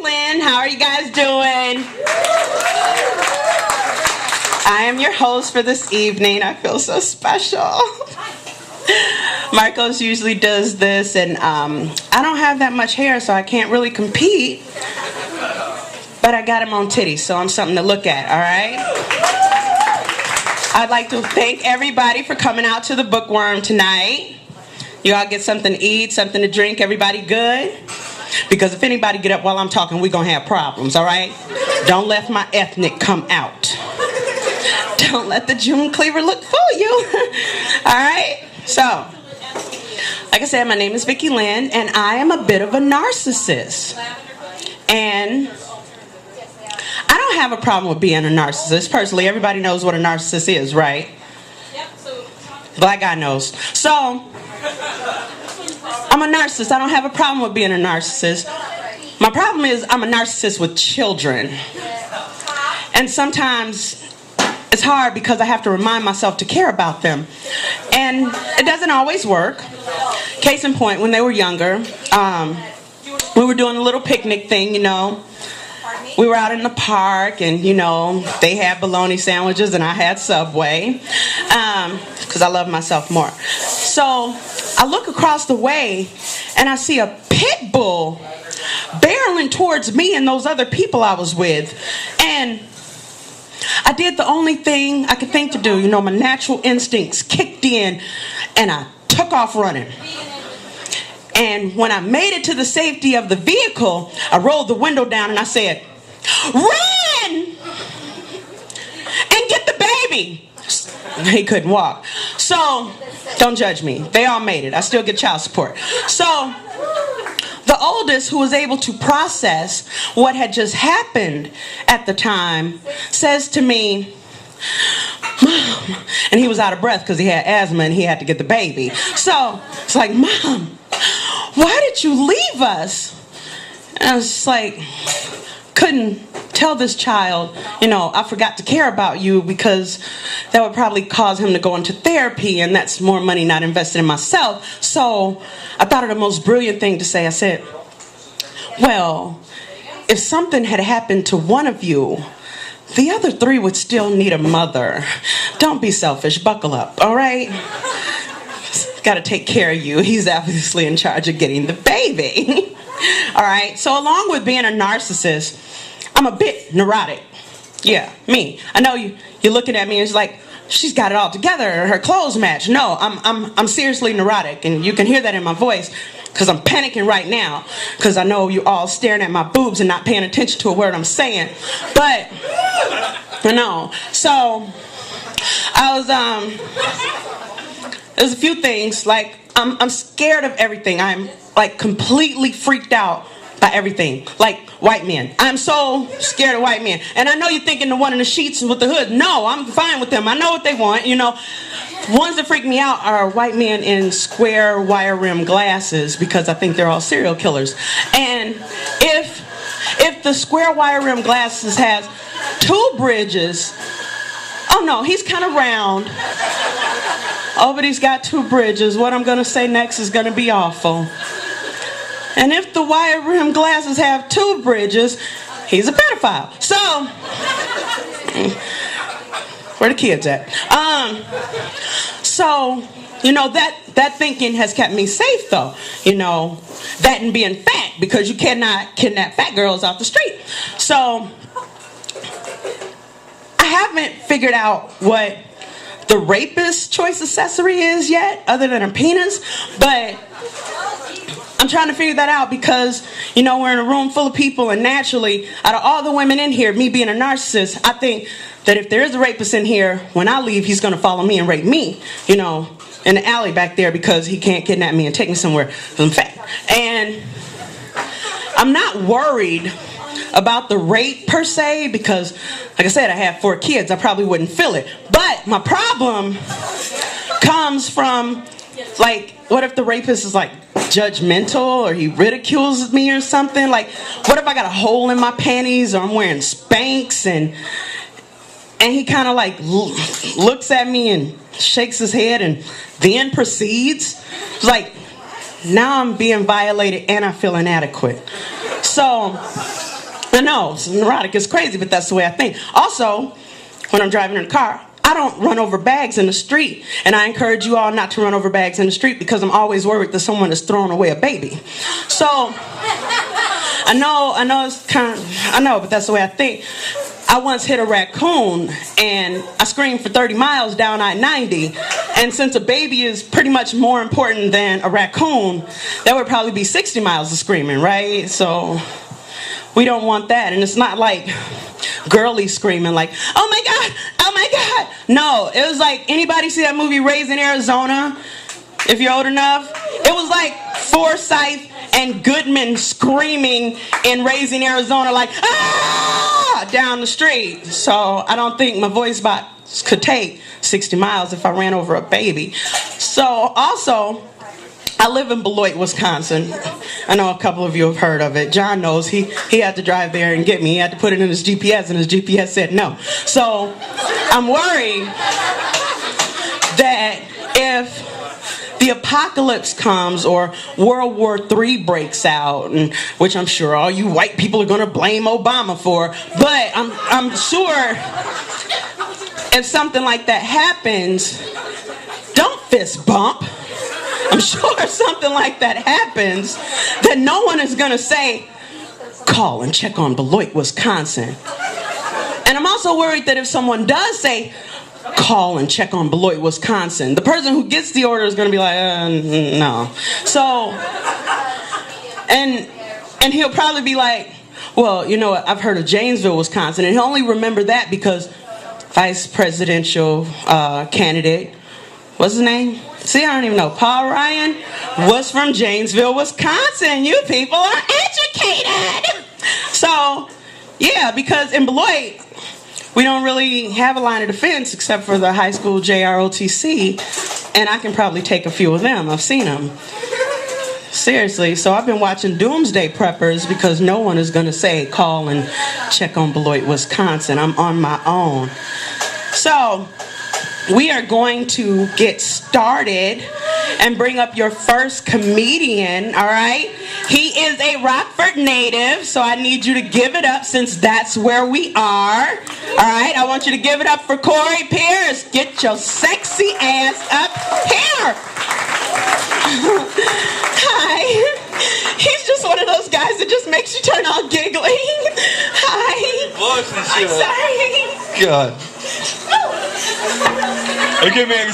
Lynn. How are you guys doing? I am your host for this evening. I feel so special. Marcos usually does this, and I don't have that much hair, so I can't really compete. But I got him on titties, so I'm something to look at, all right? I'd like to thank everybody for coming out to the Bookworm tonight. You all get something to eat, something to drink. Everybody good? Because if anybody get up while I'm talking, we're going to have problems, all right? Don't let my ethnic come out. Don't let the June Cleaver look fool you. All right? So, like I said, my name is Vickie Lynn, and I am a bit of a narcissist. And I don't have a problem with being a narcissist. Personally, everybody knows what a narcissist is, right? Black guy knows. So, I'm a narcissist. I don't have a problem with being a narcissist. My problem is I'm a narcissist with children. And sometimes it's hard because I have to remind myself to care about them. And it doesn't always work. Case in point, when they were younger, we were doing a little picnic thing, you know. We were out in the park, and, you know, they had bologna sandwiches and I had Subway, because I love myself more. So I look across the way and I see a pit bull barreling towards me and those other people I was with. And I did the only thing I could think to do. You know, my natural instincts kicked in and I took off running. And when I made it to the safety of the vehicle, I rolled the window down and I said, "Run! And get the baby!" He couldn't walk. So, don't judge me. They all made it. I still get child support. So, the oldest, who was able to process what had just happened at the time, says to me, "Mom," and he was out of breath because he had asthma and he had to get the baby. So, it's like, "Mom, why did you leave us?" And I was just like, couldn't tell this child, you know, I forgot to care about you, because that would probably cause him to go into therapy, and that's more money not invested in myself. So I thought of the most brilliant thing to say. I said, well, if something had happened to one of you, the other three would still need a mother. Don't be selfish. Buckle up, all right? Got to take care of you. He's obviously in charge of getting the baby. All right, so along with being a narcissist, I'm a bit neurotic. Yeah, me. I know you're looking at me and it's like, she's got it all together, her clothes match. No, I'm seriously neurotic, and you can hear that in my voice because I'm panicking right now because I know you all staring at my boobs and not paying attention to a word I'm saying. But, you know, so I was, there's a few things, like, I'm scared of everything. I'm, like, completely freaked out by everything. Like, white men. I'm so scared of white men. And I know you're thinking the one in the sheets with the hood. No, I'm fine with them. I know what they want, you know. Ones that freak me out are white men in square wire rim glasses, because I think they're all serial killers. And if the square wire rim glasses has two bridges, oh no, he's kind of round. Oh, but he's got two bridges. What I'm going to say next is going to be awful. And if the wire rim glasses have two bridges, he's a pedophile. So, where the kids at? So, you know, that thinking has kept me safe, though. You know, that and being fat, because you cannot kidnap fat girls off the street. So, I haven't figured out what the rapist's choice accessory is yet, other than a penis, but I'm trying to figure that out because, you know, we're in a room full of people, and naturally, out of all the women in here, me being a narcissist, I think that if there is a rapist in here, when I leave, he's going to follow me and rape me, you know, in the alley back there, because he can't kidnap me and take me somewhere because I'm fat. And I'm not worried about the rape per se, because, like I said, I have 4 kids. I probably wouldn't feel it. But my problem comes from, like, what if the rapist is, like, judgmental, or he ridicules me or something? Like, what if I got a hole in my panties, or I'm wearing Spanx, and he kind of, like, looks at me and shakes his head and then proceeds? It's like, now I'm being violated and I feel inadequate. So I know, it's neurotic, it's crazy, but that's the way I think. Also, when I'm driving in a car, I don't run over bags in the street, and I encourage you all not to run over bags in the street because I'm always worried that someone is throwing away a baby. So, I know it's I know, but that's the way I think. I once hit a raccoon, and I screamed for 30 miles down I-90, and since a baby is pretty much more important than a raccoon, that would probably be 60 miles of screaming, right? So, we don't want that, and it's not like girly screaming like, oh my God, oh my God. No, it was like, anybody see that movie Raising Arizona? If you're old enough? It was like Forsyth and Goodman screaming in Raising Arizona like, ah, down the street. So I don't think my voice box could take 60 miles if I ran over a baby. So also, I live in Beloit, Wisconsin. I know a couple of you have heard of it. John knows. He had to drive there and get me. He had to put it in his GPS, and his GPS said no. So I'm worried that if the apocalypse comes or World War III breaks out, and which I'm sure all you white people are going to blame Obama for, but I'm sure if something like that happens, don't fist bump. I'm sure if something like that happens, that no one is going to say, call and check on Beloit, Wisconsin. And I'm also worried that if someone does say, call and check on Beloit, Wisconsin, the person who gets the order is going to be like, no. So, and he'll probably be like, well, you know what, I've heard of Janesville, Wisconsin, and he'll only remember that because vice presidential candidate, what's his name? See, I don't even know. Paul Ryan was from Janesville, Wisconsin. You people are educated. So, yeah, because in Beloit, we don't really have a line of defense except for the high school JROTC, and I can probably take a few of them. I've seen them. Seriously, so I've been watching Doomsday Preppers because no one is going to say, call and check on Beloit, Wisconsin. I'm on my own. So, we are going to get started and bring up your first comedian, all right? He is a Rockford native, so I need you to give it up since that's where we are. All right, I want you to give it up for Corey Pierce. Get your sexy ass up here. Hi. He's just one of those guys that just makes you turn all giggly. Hi. I'm sorry. God. Okay, man.